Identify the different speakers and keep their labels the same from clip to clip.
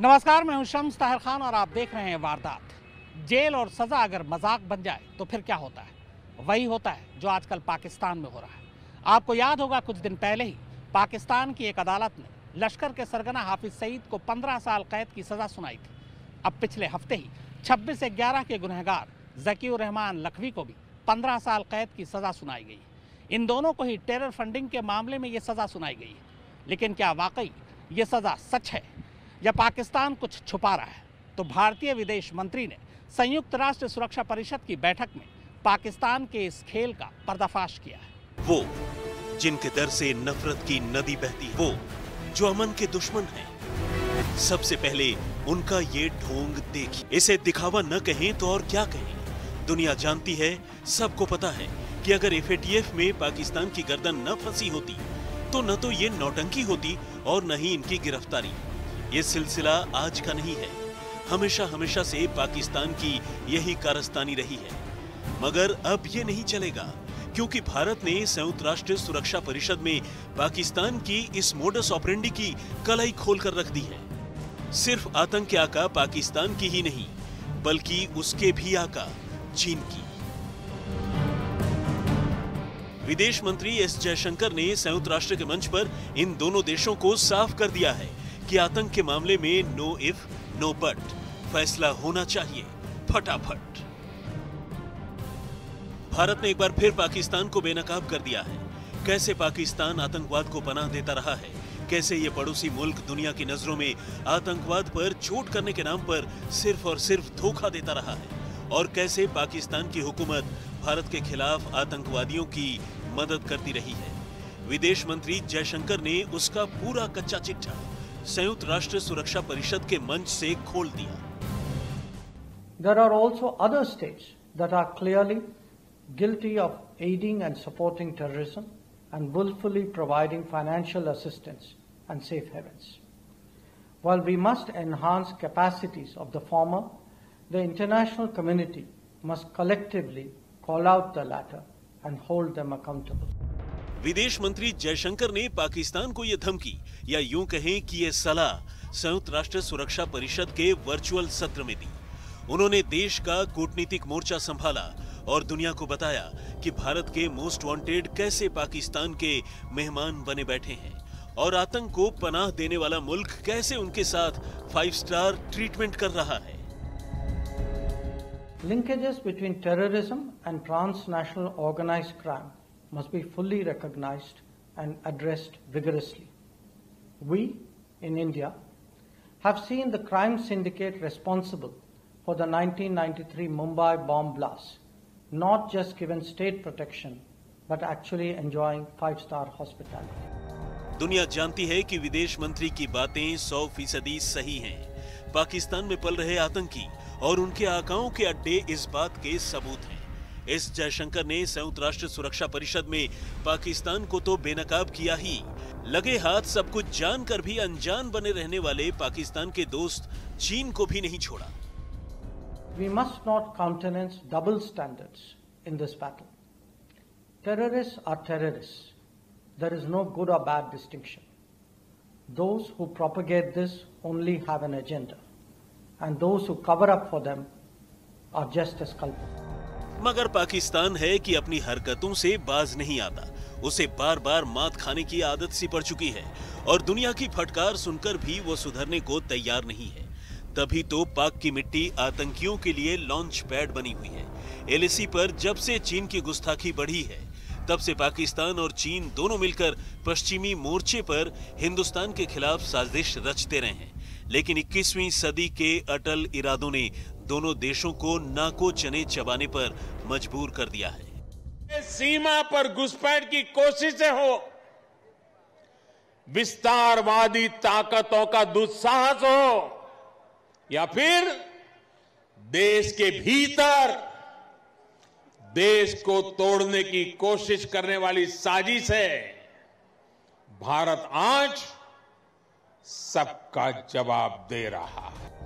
Speaker 1: नमस्कार, मैं हूं शम्स ताहिर खान और आप देख रहे हैं वारदात। जेल और सजा अगर मजाक बन जाए तो फिर क्या होता है? वही होता है जो आजकल पाकिस्तान में हो रहा है। आपको याद होगा, कुछ दिन पहले ही पाकिस्तान की एक अदालत ने लश्कर के सरगना हाफिज सईद को 15 साल कैद की सजा सुनाई थी। अब पिछले हफ्ते ही 26/11 के गुनहगार ज़कीउर रहमान लखवी को भी 15 साल कैद की सजा सुनाई गई। इन दोनों को ही टेरर फंडिंग के मामले में ये सजा सुनाई गई है। लेकिन क्या वाकई ये सजा सच है या पाकिस्तान कुछ छुपा रहा है? तो भारतीय विदेश मंत्री ने संयुक्त राष्ट्र सुरक्षा परिषद की बैठक में पाकिस्तान के इस खेल का पर्दाफाश किया है।
Speaker 2: वो जिनके दर से नफरत की नदी बहती, वो जो अमन के दुश्मन हैं, सबसे पहले उनका ये ढोंग देखिए। इसे दिखावा न कहें तो और क्या कहें। दुनिया जानती है, सबको पता है कि अगर FATF में पाकिस्तान की गर्दन न फंसी होती तो न तो ये नौटंकी होती और न ही इनकी गिरफ्तारी। ये सिलसिला आज का नहीं है, हमेशा से पाकिस्तान की यही कारस्तानी रही है। मगर अब ये नहीं चलेगा, क्योंकि भारत ने संयुक्त राष्ट्र सुरक्षा परिषद में पाकिस्तान की इस मोडस ऑपरेंडी की कलाई खोलकर रख दी है। सिर्फ आतंक के आका पाकिस्तान की ही नहीं, बल्कि उसके भी आका चीन की। विदेश मंत्री S जयशंकर ने संयुक्त राष्ट्र के मंच पर इन दोनों देशों को साफ कर दिया है कि आतंक के मामले में नो इफ नो बट, फैसला होना चाहिए फटाफट। भारत ने एक बार फिर पाकिस्तान को बेनकाब कर दिया है। कैसे पाकिस्तान आतंकवाद को पनाह देता रहा है, कैसे ये पड़ोसी मुल्क दुनिया की नजरों में आतंकवाद पर चोट करने के नाम पर सिर्फ और सिर्फ धोखा देता रहा है, और कैसे पाकिस्तान की हुकूमत भारत के खिलाफ आतंकवादियों की मदद करती रही है। विदेश मंत्री जयशंकर ने उसका पूरा कच्चा चिट्ठा संयुक्त राष्ट्र सुरक्षा परिषद के मंच से खोल दिया।
Speaker 3: There are also other states that are clearly guilty of aiding and supporting terrorism and willfully providing financial assistance and safe havens. While we must enhance capacities of the former, the international community must collectively call out the latter and hold them accountable.
Speaker 2: विदेश मंत्री जयशंकर ने पाकिस्तान को यह धमकी, या यूं कहें कि यह सलाह संयुक्त राष्ट्र सुरक्षा परिषद के वर्चुअल सत्र में दी। उन्होंने देश का कूटनीतिक मोर्चा संभाला और दुनिया को बताया कि भारत के मोस्ट वांटेड कैसे पाकिस्तान के मेहमान बने बैठे हैं, और आतंक को पनाह देने वाला मुल्क कैसे उनके साथ 5 स्टार ट्रीटमेंट कर रहा है।
Speaker 3: Linkages between terrorism and transnational organized crime must be fully recognized and addressed vigorously. We, in India, have seen the crime syndicate responsible for the 1993 Mumbai bomb blast not just given state protection, but actually enjoying 5-star hospitality.
Speaker 2: दुनिया जानती है कि विदेश मंत्री की बातें 100% सही हैं। पाकिस्तान में पल रहे आतंकी और उनके आकाओं के अड्डे इस बात के सबूत हैं। S जयशंकर ने संयुक्त राष्ट्र सुरक्षा परिषद में पाकिस्तान को तो बेनकाब किया ही, लगे हाथ सब कुछ जानकर भी अनजान बने रहने वाले पाकिस्तान के दोस्त चीन को भी नहीं छोड़ा।
Speaker 3: We must not countenance double standards in this battle. Terrorists are terrorists. There is no good or bad distinction. Those who propagate this only have an agenda, and those who cover up for them are just as culpable.
Speaker 2: मगर पाकिस्तान है कि अपनी हरकतों से बाज नहीं आता। उसे बार बार मात खाने की आदत सी पड़ चुकी है, और दुनिया की फटकार सुनकर भी वो सुधरने को तैयार नहीं है। तभी तो पाक की मिट्टी आतंकियों के लिए लॉन्च पैड बनी हुई है। LAC पर जब से चीन की गुस्ताखी बढ़ी है, तब से पाकिस्तान और चीन दोनों मिलकर पश्चिमी मोर्चे पर हिंदुस्तान के खिलाफ साजिश रचते रहे हैं। लेकिन 21वीं सदी के अटल इरादों ने दोनों देशों को नाको चने चबाने पर मजबूर कर दिया है।
Speaker 4: सीमा पर घुसपैठ की कोशिशें हो, विस्तारवादी ताकतों का दुस्साहस हो, या फिर देश के भीतर देश को तोड़ने की कोशिश करने वाली साजिश है, भारत आज सबका जवाब दे रहा है।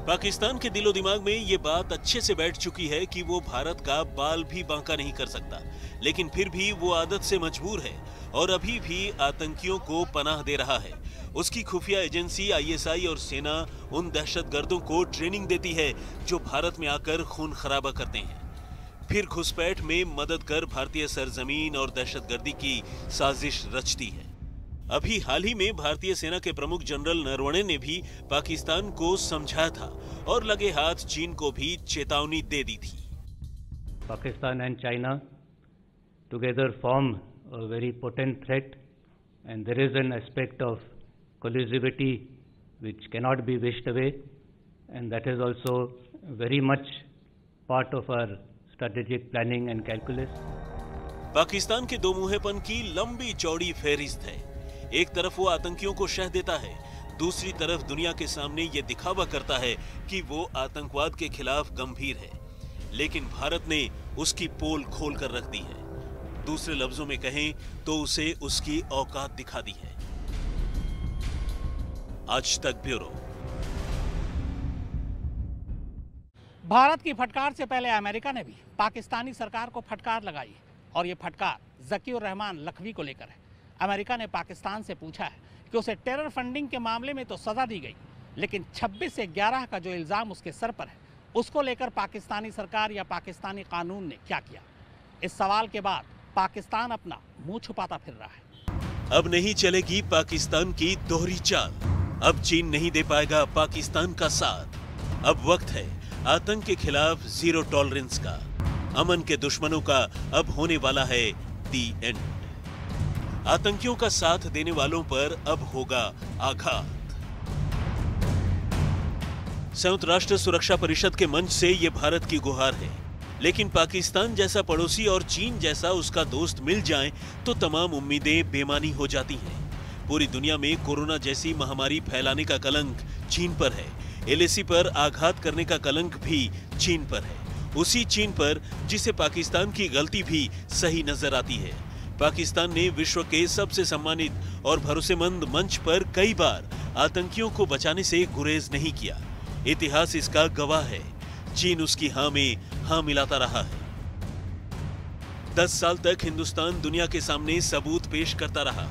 Speaker 2: पाकिस्तान के दिलो दिमाग में ये बात अच्छे से बैठ चुकी है कि वो भारत का बाल भी बांका नहीं कर सकता, लेकिन फिर भी वो आदत से मजबूर है और अभी भी आतंकियों को पनाह दे रहा है उसकी खुफिया एजेंसी आईएसआई और सेना उन दहशतगर्दों को ट्रेनिंग देती है जो भारत में आकर खून खराबा करते हैं, फिर घुसपैठ में मदद कर भारतीय सरजमीन और दहशतगर्दी की साजिश रचती है। अभी हाल ही में भारतीय सेना के प्रमुख जनरल नरवणे ने भी पाकिस्तान को समझाया था और लगे हाथ चीन को भी चेतावनी दे दी थी।
Speaker 5: Pakistan and China together form a very potent threat, and there is an aspect of collusivity which cannot be wished away, and that is also very much part of our strategic planning and calculus.
Speaker 2: Pakistan के दो मुंहेपन की लंबी चौड़ी फहरिस्त है। एक तरफ वो आतंकियों को शह देता है, दूसरी तरफ दुनिया के सामने ये दिखावा करता है कि वो आतंकवाद के खिलाफ गंभीर है, लेकिन भारत ने उसकी पोल खोल कर रख दी है। दूसरे लफ्जों में कहें तो उसे उसकी औकात दिखा दी है। आज तक ब्यूरो।
Speaker 1: भारत की फटकार से पहले अमेरिका ने भी पाकिस्तानी सरकार को फटकार लगाई और ये फटकार ज़कीउर रहमान लखवी को लेकर है। अमेरिका ने पाकिस्तान से पूछा है कि उसे टेरर फंडिंग के मामले में तो सजा दी गई, लेकिन 26 से 11 का जो इल्जाम उसके सर पर है, उसको लेकर पाकिस्तानी सरकार या पाकिस्तानी कानून ने क्या किया? इस सवाल के बाद पाकिस्तान अपना मुंह छुपाता फिर रहा है।
Speaker 2: अब नहीं चलेगी पाकिस्तान की दोहरी चाल। अब चीन नहीं दे पाएगा पाकिस्तान का साथ। अब वक्त है आतंक के खिलाफ जीरो टॉलरेंस का। अमन के दुश्मनों का अब होने वाला है दी एंड। आतंकियों का साथ देने वालों पर अब होगा आघात। संयुक्त राष्ट्र सुरक्षा परिषद के मंच से ये भारत की गुहार है, लेकिन पाकिस्तान जैसा पड़ोसी और चीन जैसा उसका दोस्त मिल जाएं तो तमाम उम्मीदें बेमानी हो जाती हैं। पूरी दुनिया में कोरोना जैसी महामारी फैलाने का कलंक चीन पर है। एलएसी पर आघात करने का कलंक भी चीन पर है, उसी चीन पर जिसे पाकिस्तान की गलती भी सही नजर आती है। पाकिस्तान ने विश्व के सबसे सम्मानित और भरोसेमंद मंच पर कई बार आतंकियों को बचाने से गुरेज नहीं किया। इतिहास इसका गवाह है। चीन उसकी हां में हां मिलाता रहा है। 10 साल तक हिंदुस्तान दुनिया के सामने सबूत पेश करता रहा।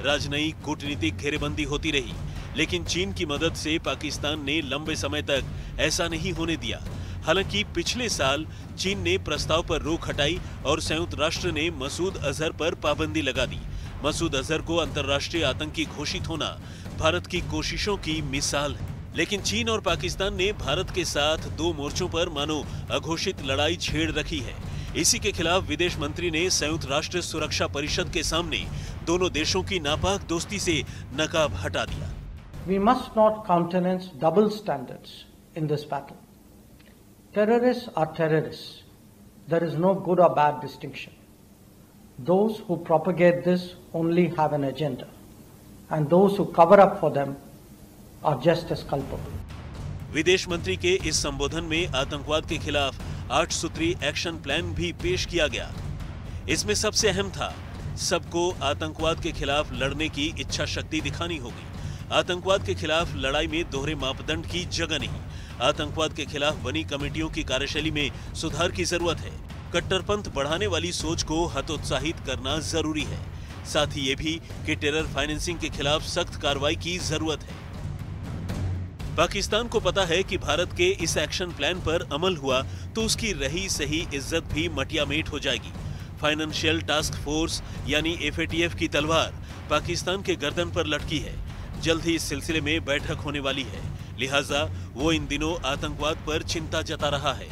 Speaker 2: राजनयिक कूटनीतिक घेरेबंदी होती रही, लेकिन चीन की मदद से पाकिस्तान ने लंबे समय तक ऐसा नहीं होने दिया। हालांकि पिछले साल चीन ने प्रस्ताव पर रोक हटाई और संयुक्त राष्ट्र ने मसूद अजहर पर पाबंदी लगा दी। मसूद अजहर को अंतर्राष्ट्रीय आतंकी घोषित होना भारत की कोशिशों की मिसाल है। लेकिन चीन और पाकिस्तान ने भारत के साथ दो मोर्चों पर मानो अघोषित लड़ाई छेड़ रखी है। इसी के खिलाफ विदेश मंत्री ने संयुक्त राष्ट्र सुरक्षा परिषद के सामने दोनों देशों की नापाक दोस्ती से नकाब हटा दिया।
Speaker 3: We must not countenance double standards in this battle. Terrorists are terrorists. There is no good or bad distinction. Those who propagate this only have an agenda, and those who cover up for them are just as culpable.
Speaker 2: विदेश मंत्री के इस संबोधन में आतंकवाद के खिलाफ 8 सूत्री एक्शन प्लान भी पेश किया गया। इसमें सबसे अहम था, सबको आतंकवाद के खिलाफ लड़ने की इच्छा शक्ति दिखानी होगी। आतंकवाद के खिलाफ लड़ाई में दोहरे मापदंड की जगह नहीं। आतंकवाद के खिलाफ बनी कमेटियों की कार्यशैली में सुधार की जरूरत है। कट्टरपंथ बढ़ाने वाली सोच को हतोत्साहित करना जरूरी है। साथ ही ये भी कि टेरर फाइनेंसिंग के खिलाफ सख्त कार्रवाई की जरूरत है। पाकिस्तान को पता है कि भारत के इस एक्शन प्लान पर अमल हुआ तो उसकी रही सही इज्जत भी मटियामेट हो जाएगी। फाइनेंशियल टास्क फोर्स यानी FATF की तलवार पाकिस्तान के गर्दन पर लटकी है। जल्द ही इस सिलसिले में बैठक होने वाली है, लिहाजा वो इन दिनों आतंकवाद पर चिंता जता रहा है।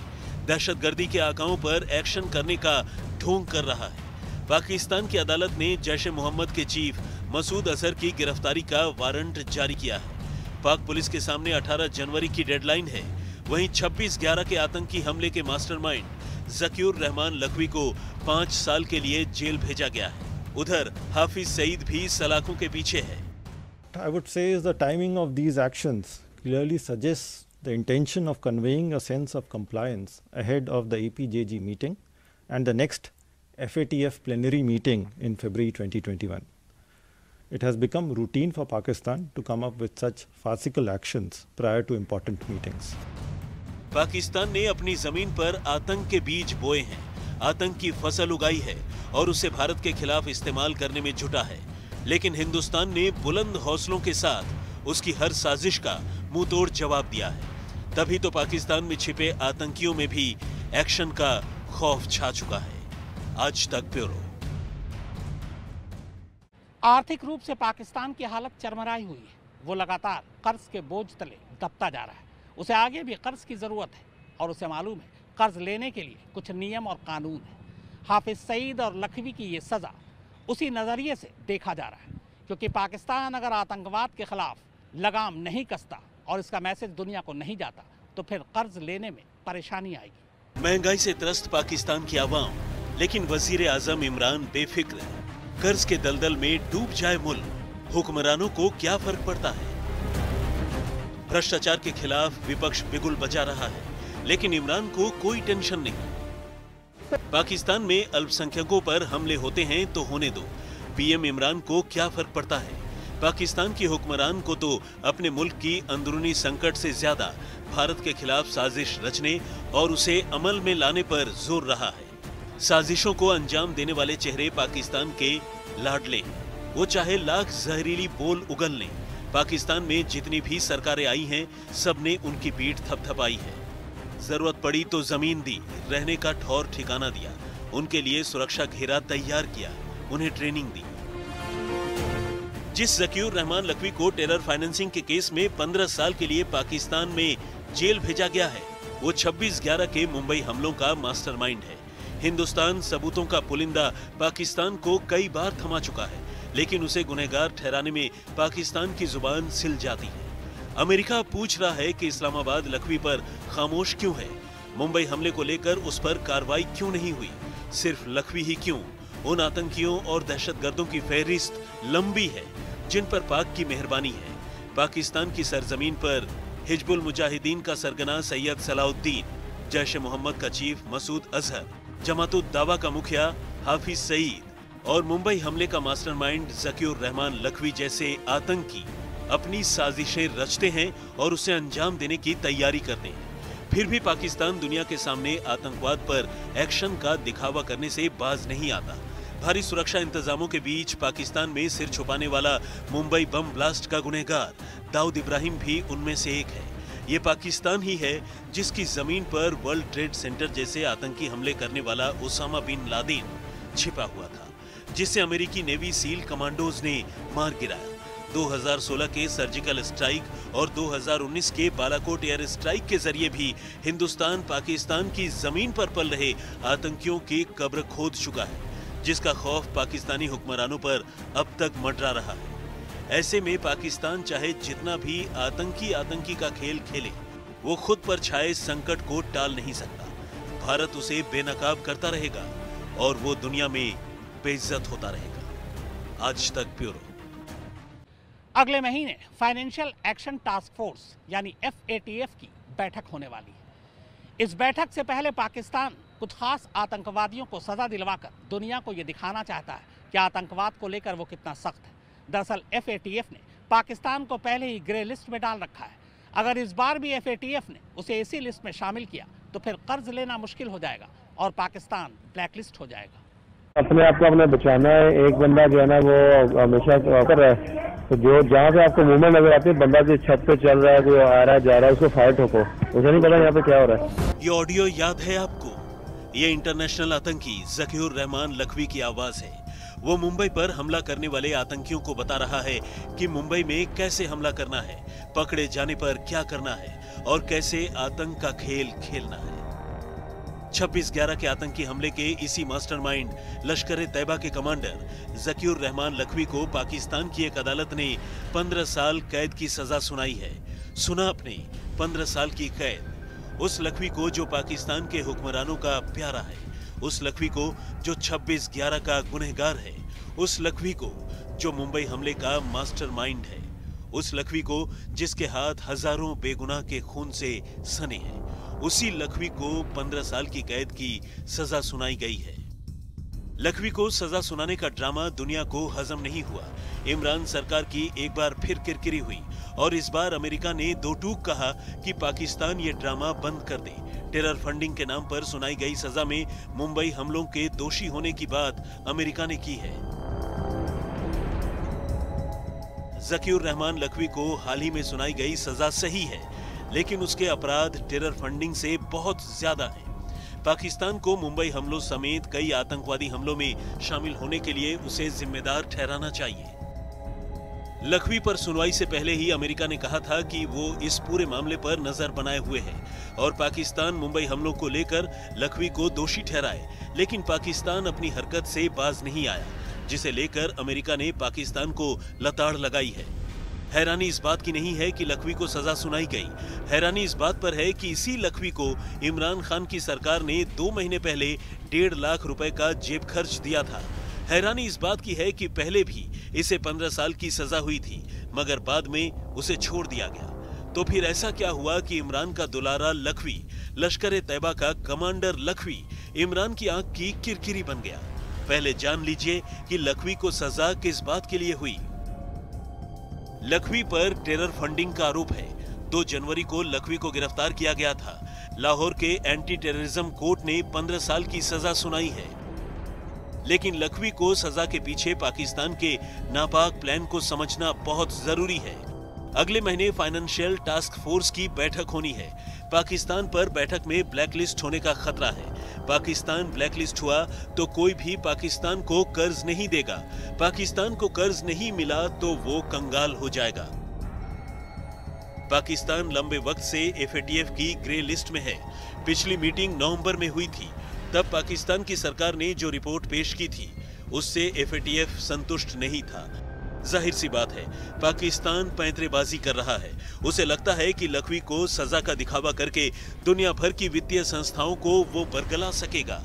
Speaker 2: दहशतगर्दी के आकाओं पर एक्शन करने का ढोंग कर रहा है। पाकिस्तान की अदालत ने जैश-ए-मोहम्मद के चीफ मसूद अजहर की गिरफ्तारी का वारंट जारी किया है। पाक पुलिस के सामने 18 जनवरी की डेडलाइन है। वहीं 26/11 के आतंकी हमले के मास्टरमाइंड ज़कीउर रहमान लखवी को 5 साल के लिए जेल भेजा गया है। उधर हाफिज सईद भी सलाखों के पीछे है।
Speaker 6: I would say is the timing of these actions clearly suggests the intention of conveying a sense of compliance ahead of the APJG meeting and the next FATF plenary meeting in February 2021. It has become routine for Pakistan to come up with such farcical actions prior to important meetings.
Speaker 2: Pakistan ने अपनी जमीन पर आतंक के बीज बोए हैं, आतंक की फसल उगाई है और उसे भारत के खिलाफ इस्तेमाल करने में जुटा है। लेकिन हिंदुस्तान ने बुलंद हौसलों के साथ उसकी हर साजिश का मुंहतोड़ जवाब दिया है। तभी तो पाकिस्तान में छिपे आतंकियों में भी एक्शन का खौफ छा चुका है। आज तक ब्यूरो।
Speaker 1: आर्थिक रूप से पाकिस्तान की हालत चरमराई हुई है। वो लगातार कर्ज के बोझ तले दबता जा रहा है। उसे आगे भी कर्ज की जरूरत है और उसे मालूम है कर्ज लेने के लिए कुछ नियम और कानून है। हाफिज सईद और लखवी की ये सजा उसी नजरिए से देखा जा रहा है, क्योंकि पाकिस्तान अगर आतंकवाद के खिलाफ लगाम नहीं कसता और इसका मैसेज दुनिया को नहीं जाता तो फिर कर्ज लेने में परेशानी आएगी।
Speaker 2: महंगाई से त्रस्त पाकिस्तान की आवाम, लेकिन वजीर आजम इमरान बेफिक्र है। कर्ज के दलदल में डूब जाए मुल्क, हुक्मरानों को क्या फर्क पड़ता है। भ्रष्टाचार के खिलाफ विपक्ष बिगुल बजा रहा है, लेकिन इमरान को कोई टेंशन नहीं। पाकिस्तान में अल्पसंख्यकों पर हमले होते हैं तो होने दो, पीएम इमरान को क्या फर्क पड़ता है। पाकिस्तान की हुक्मरान को तो अपने मुल्क की अंदरूनी संकट से ज्यादा भारत के खिलाफ साजिश रचने और उसे अमल में लाने पर जोर रहा है। साजिशों को अंजाम देने वाले चेहरे पाकिस्तान के लाडले हैं। वो चाहे लाख जहरीली बोल उगल लें, पाकिस्तान में जितनी भी सरकारें आई हैं, सबने उनकी पीठ थपथपाई है। जरूरत पड़ी तो जमीन दी, रहने का ठौर ठिकाना दिया, उनके लिए सुरक्षा घेरा तैयार किया, उन्हें ट्रेनिंग दी। जिस ज़कीउर रहमान लखवी को टेरर फाइनेंसिंग के केस में 15 साल के लिए पाकिस्तान में जेल भेजा गया है, वो 26/11 के मुंबई हमलों का मास्टरमाइंड है। हिंदुस्तान सबूतों का पुलिंदा पाकिस्तान को कई बार थमा चुका है, लेकिन उसे गुनहगार ठहराने में पाकिस्तान की जुबान सिल जाती है। अमेरिका पूछ रहा है कि इस्लामाबाद लखवी पर खामोश क्यों है, मुंबई हमले को लेकर उस पर कार्रवाई क्यों नहीं हुई। सिर्फ लखवी ही क्यों, उन आतंकियों और दहशतगर्दों की फहरिस्त लंबी है जिन पर पाक की मेहरबानी है। पाकिस्तान की सरजमीन पर हिजबुल मुजाहिदीन का सरगना सैयद सलाउद्दीन, जैश मोहम्मद का चीफ मसूद अजहर, जमातुद दावा का मुखिया हाफिज सईद और मुंबई हमले का मास्टरमाइंड ज़कीउर रहमान लखवी जैसे आतंकी अपनी साजिशें रचते हैं और उसे अंजाम देने की तैयारी करते हैं। फिर भी पाकिस्तान दुनिया के सामने आतंकवाद पर एक्शन का दिखावा करने से बाज नहीं आता। भारी सुरक्षा इंतजामों के बीच पाकिस्तान में सिर छुपाने वाला मुंबई बम ब्लास्ट का गुनहगार दाऊद इब्राहिम भी उनमें से एक है। ये पाकिस्तान ही है जिसकी जमीन पर वर्ल्ड ट्रेड सेंटर जैसे आतंकी हमले करने वाला ओसामा बिन लादेन छिपा हुआ था, जिसे अमेरिकी नेवी सील कमांडोज ने मार गिराया। 2016 के सर्जिकल स्ट्राइक और 2019 के बालाकोट एयर स्ट्राइक के जरिए भी हिंदुस्तान पाकिस्तान की जमीन पर पल रहे आतंकियों की कब्र खोद चुका है, जिसका खौफ पाकिस्तानी हुक्मरानों पर अब तक मंडरा रहा है। ऐसे में पाकिस्तान चाहे जितना भी आतंकी का खेल खेले, वो खुद पर छाए संकट को टाल नहीं सकता। भारत उसे बेनकाब करता रहेगा और वो दुनिया में बेइज्जत होता रहेगा। आज तक ब्यूरो।
Speaker 1: अगले महीने फाइनेंशियल एक्शन टास्क फोर्स यानी FATF की बैठक होने वाली है। इस बैठक से पहले पाकिस्तान कुछ खास आतंकवादियों को सजा दिलवाकर दुनिया को यह दिखाना चाहता है कि आतंकवाद को लेकर वो कितना सख्त है। दरअसल FATF ने पाकिस्तान को पहले ही ग्रे लिस्ट में डाल रखा है। अगर इस बार भी FATF ने उसे इसी लिस्ट में शामिल किया तो फिर कर्ज लेना मुश्किल हो जाएगा और पाकिस्तान ब्लैकलिस्ट हो जाएगा।
Speaker 7: अपने आप को अपने बचाना है। एक बंदा जो है ना वो हमेशा कर रहा है, तो जो जहाँ पे आपको मूवमेंट नजर आती है, बंदा जो छत पे चल रहा है, जो आ रहा है जा रहा है, उसको फायर ठोको। उसे नहीं पता यहाँ पे क्या हो रहा है।
Speaker 2: ये ऑडियो याद है आपको? ये इंटरनेशनल आतंकी ज़कीउर रहमान लखवी की आवाज है। वो मुंबई पर हमला करने वाले आतंकियों को बता रहा है कि मुंबई में कैसे हमला करना है, पकड़े जाने पर क्या करना है और कैसे आतंक का खेल खेलना है। 26/11 के आतंकी हमले के इसी मास्टरमाइंड लश्कर ए तैयबा के कमांडर ज़कीउर रहमान लखवी को पाकिस्तान की एक अदालत ने 15 साल कैद की सजा सुनाई है। सुना आपने, 15 साल की कैद। उस लखवी को जो पाकिस्तान के हुक्मरानों का प्यारा है, उस लखवी को जो 26/11 का गुनहगार है, उस लखवी को जो मुंबई हमले का मास्टरमाइंड है, उस लखवी को जिसके हाथ हजारों बेगुनाह के खून से सने हैं, उसी लखवी को 15 साल की कैद की सजा सुनाई गई है। लखवी को सजा सुनाने का ड्रामा दुनिया को हजम नहीं हुआ। इमरान सरकार की एक बार फिर किरकिरी हुई और इस बार अमेरिका ने दो टूक कहा कि पाकिस्तान ये ड्रामा बंद कर दे। टेरर फंडिंग के नाम पर सुनाई गई सजा में मुंबई हमलों के दोषी होने की बात अमेरिका ने की है। ज़कीउर रहमान लखवी को हाल ही में सुनाई गई सजा सही है, लेकिन उसके अपराध टेरर फंडिंग से बहुत ज्यादा हैं। पाकिस्तान को मुंबई हमलों समेत कई आतंकवादी हमलों में शामिल होने के लिए उसे जिम्मेदार ठहराना चाहिए। लखवी पर सुनवाई से पहले ही अमेरिका ने कहा था कि वो इस पूरे मामले पर नजर बनाए हुए है और पाकिस्तान मुंबई हमलों को लेकर लखवी को दोषी ठहराए, लेकिन पाकिस्तान अपनी हरकत से बाज नहीं आया, जिसे लेकर अमेरिका ने पाकिस्तान को लताड़ लगाई है। हैरानी इस बात की नहीं है कि लखवी को सजा सुनाई गई, हैरानी इस बात पर है कि इसी लखवी को इमरान खान की सरकार ने 2 महीने पहले 1.5 लाख रुपए का जेब खर्च दिया था। हैरानी इस बात की है कि पहले भी इसे 15 साल की सजा हुई थी, मगर बाद में उसे छोड़ दिया गया। तो फिर ऐसा क्या हुआ कि इमरान का दुलारा लखवी, लश्कर-ए-तैयबा का कमांडर लखवी, इमरान की आंख की किरकिरी बन गया? पहले जान लीजिए कि लखवी को सजा किस बात के लिए हुई। लखवी पर टेरर फंडिंग का आरोप है। 2 जनवरी को लखवी को गिरफ्तार किया गया था। लाहौर के एंटी टेररिज्म कोर्ट ने 15 साल की सजा सुनाई है, लेकिन लखवी को सजा के पीछे पाकिस्तान के नापाक प्लान को समझना बहुत जरूरी है। अगले महीने फाइनेंशियल टास्क फोर्स की बैठक होनी है। पाकिस्तान पर बैठक में ब्लैकलिस्ट होने का खतरा है। पाकिस्तान ब्लैकलिस्ट हुआ तो कोई भी पाकिस्तान को कर्ज नहीं देगा। पाकिस्तान को कर्ज नहीं मिला तो वो कंगाल हो जाएगा। पाकिस्तान लंबे वक्त से FATF की ग्रे लिस्ट में है। पिछली मीटिंग नवंबर में हुई थी, तब पाकिस्तान की सरकार ने जो रिपोर्ट पेश की थी उससे FATF संतुष्ट नहीं था। जाहिर सी बात है, पाकिस्तान पैंतरेबाजी कर रहा है। उसे लगता है कि लखवी को सजा का दिखावा करके दुनिया भर की वित्तीय संस्थाओं को वो बरगला सकेगा।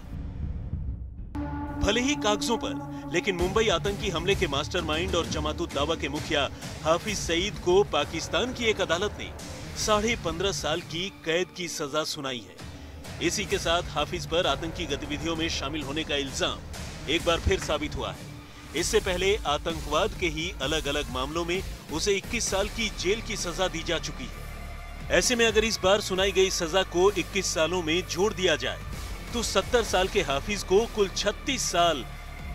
Speaker 2: भले ही कागजों पर, लेकिन मुंबई आतंकी हमले के मास्टरमाइंड और जमात-उद-दावा के मुखिया हाफिज सईद को पाकिस्तान की एक अदालत ने 15.5 साल की कैद की सजा सुनाई है। इसी के साथ हाफिज पर आतंकी गतिविधियों में शामिल होने का इल्जाम एक बार फिर साबित हुआ है। इससे पहले आतंकवाद के ही अलग अलग मामलों में उसे 21 साल की जेल की सजा दी जा चुकी है। ऐसे में अगर इस बार सुनाई गई सजा को 21 सालों में जोड़ दिया जाए तो 70 साल के हाफिज को कुल 36 साल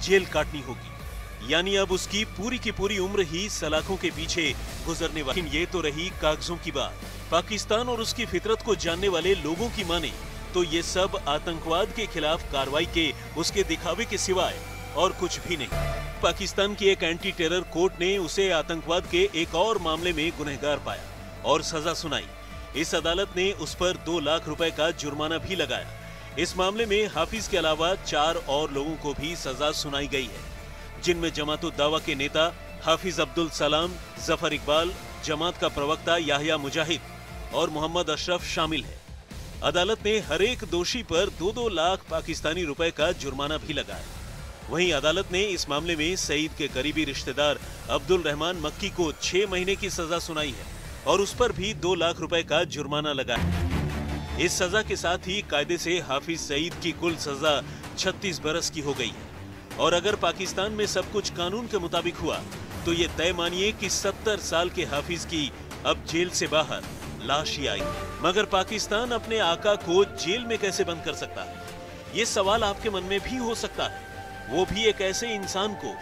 Speaker 2: जेल काटनी होगी, यानी अब उसकी पूरी की पूरी उम्र ही सलाखों के पीछे गुजरने वाली। लेकिन ये तो रही कागजों की बात। पाकिस्तान और उसकी फितरत को जानने वाले लोगों की माने तो ये सब आतंकवाद के खिलाफ कार्रवाई के उसके दिखावे के सिवाय और कुछ भी नहीं। पाकिस्तान की एक एंटी टेरर कोर्ट ने उसे आतंकवाद के एक और मामले में गुनहगार पाया और सजा सुनाई। इस अदालत ने उस पर 2 लाख रुपए का जुर्माना भी लगाया। इस मामले में हाफिज के अलावा 4 और लोगों को भी सजा सुनाई गई है, जिनमें जमात-उद-दावा के नेता हाफिज अब्दुल सलाम, जफर इकबाल, जमात का प्रवक्ता याहिया मुजाहिद और मोहम्मद अशरफ शामिल है। अदालत ने हर एक दोषी पर 2-2 लाख पाकिस्तानी रुपए का जुर्माना भी लगाया। वहीं अदालत ने इस मामले में सईद के करीबी रिश्तेदार अब्दुल रहमान मक्की को 6 महीने की सजा सुनाई है और उस पर भी 2 लाख रुपए का जुर्माना लगाया। इस सजा के साथ ही कायदे से हाफिज सईद की कुल सजा 36 बरस की हो गई है। और अगर पाकिस्तान में सब कुछ कानून के मुताबिक हुआ तो ये तय मानिए कि 70 साल के हाफिज की अब जेल से बाहर लाश ही आई। मगर पाकिस्तान अपने आका को जेल में कैसे बंद कर सकता है? ये सवाल आपके मन में भी हो सकता है, वो भी एक ऐसे इंसान को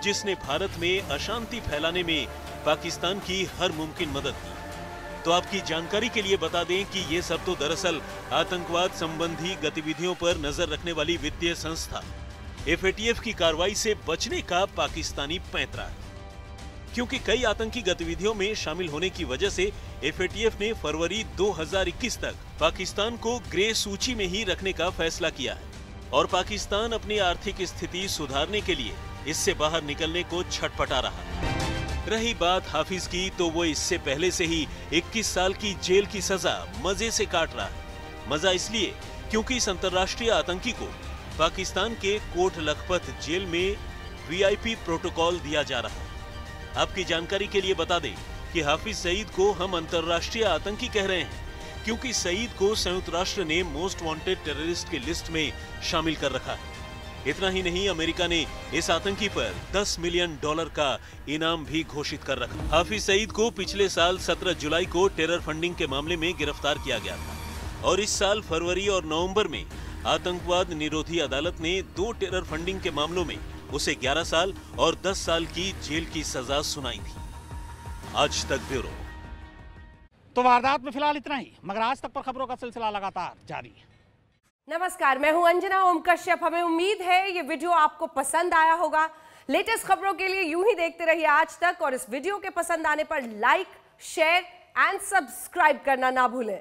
Speaker 2: जिसने भारत में अशांति फैलाने में पाकिस्तान की हर मुमकिन मदद की। तो आपकी जानकारी के लिए बता दें कि ये सब तो दरअसल आतंकवाद संबंधी गतिविधियों पर नजर रखने वाली वित्तीय संस्था FATF की कार्रवाई से बचने का पाकिस्तानी पैंतरा है। क्योंकि कई आतंकी गतिविधियों में शामिल होने की वजह से FATF ने फरवरी 2021 तक पाकिस्तान को ग्रे सूची में ही रखने का फैसला किया है और पाकिस्तान अपनी आर्थिक स्थिति सुधारने के लिए इससे बाहर निकलने को छटपटा रहा है। रही बात हाफिज की, तो वो इससे पहले से ही 21 साल की जेल की सजा मजे से काट रहा है। मजा इसलिए क्योंकि इस अंतर्राष्ट्रीय आतंकी को पाकिस्तान के कोट लखपत जेल में VIP प्रोटोकॉल दिया जा रहा है। आपकी जानकारी के लिए बता दें कि हाफिज सईद को हम अंतर्राष्ट्रीय आतंकी कह रहे हैं क्योंकि सईद को संयुक्त राष्ट्र ने मोस्ट वांटेड टेररिस्ट की लिस्ट में शामिल कर रखा है। इतना ही नहीं, अमेरिका ने इस आतंकी पर $10 मिलियन का इनाम भी घोषित कर रखा। हाफिज सईद को पिछले साल 17 जुलाई को टेरर फंडिंग के मामले में गिरफ्तार किया गया था और इस साल फरवरी और नवंबर में आतंकवाद निरोधी अदालत ने 2 टेरर फंडिंग के मामलों में उसे 11 साल और 10 साल की जेल की सजा सुनाई थी। आज तक ब्यूरो।
Speaker 1: तो वारदात में फिलहाल इतना ही, मगर आज तक पर खबरों का सिलसिला लगातार जारी है।
Speaker 8: नमस्कार, मैं हूं अंजना ओम कश्यप। हमें उम्मीद है ये वीडियो आपको पसंद आया होगा। लेटेस्ट खबरों के लिए यूं ही देखते रहिए आज तक, और इस वीडियो के पसंद आने पर लाइक, शेयर एंड सब्सक्राइब करना ना भूलें।